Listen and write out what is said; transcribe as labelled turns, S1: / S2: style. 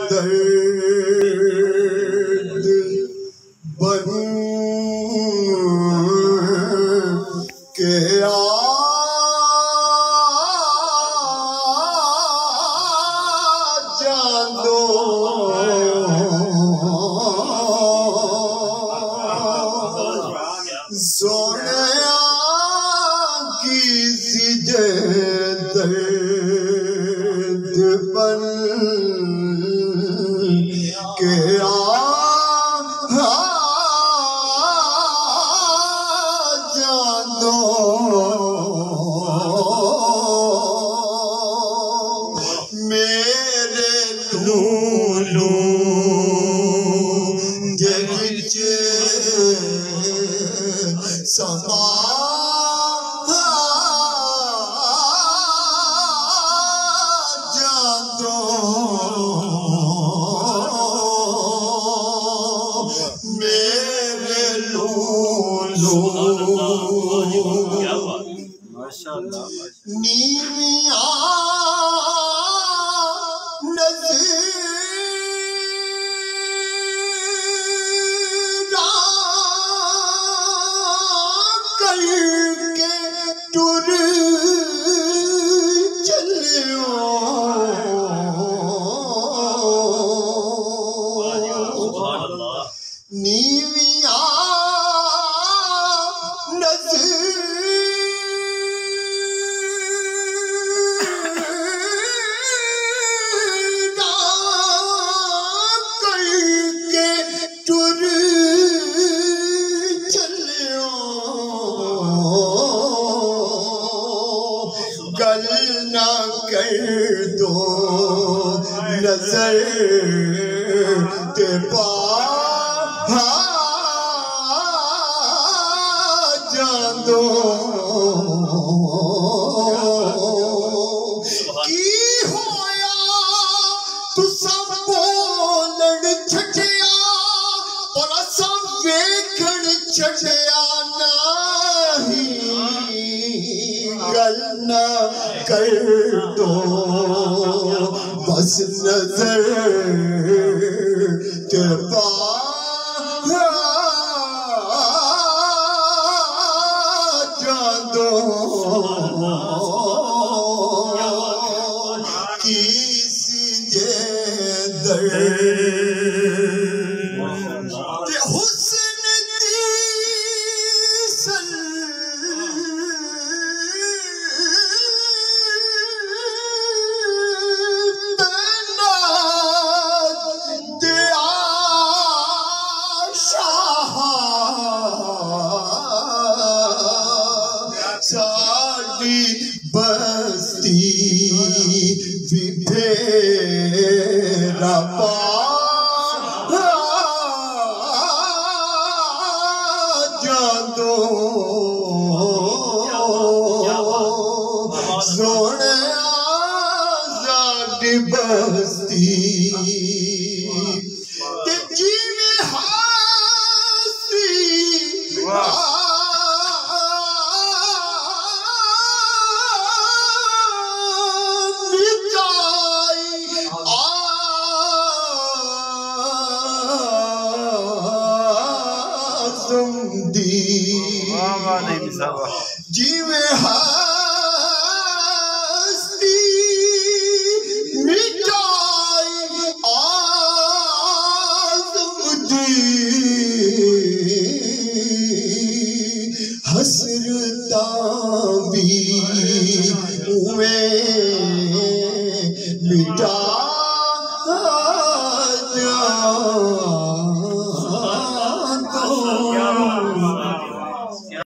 S1: درد بن کے آ جان دو سونیا کسی درد بن کے آ جان دو میرے لولو جگچ سما نیویاں نظراں کر کے ٹر چلیو نیویاں گل نہ کر دو نظر تے پا جان دو کی ہویا تساں بولن چھٹیا پر اساں ویکھن چھٹیا گل نہ کر دو بس نظر تے پا جان دو کسی جے درد حسن تیسن ساڑی بستی بھی پھیرا پا جان دو سونیا ساڑی بستی تے جیوے ہاستی جیوے ہستی مٹائی آزم دی حسرتاں بھی اویں مٹا جان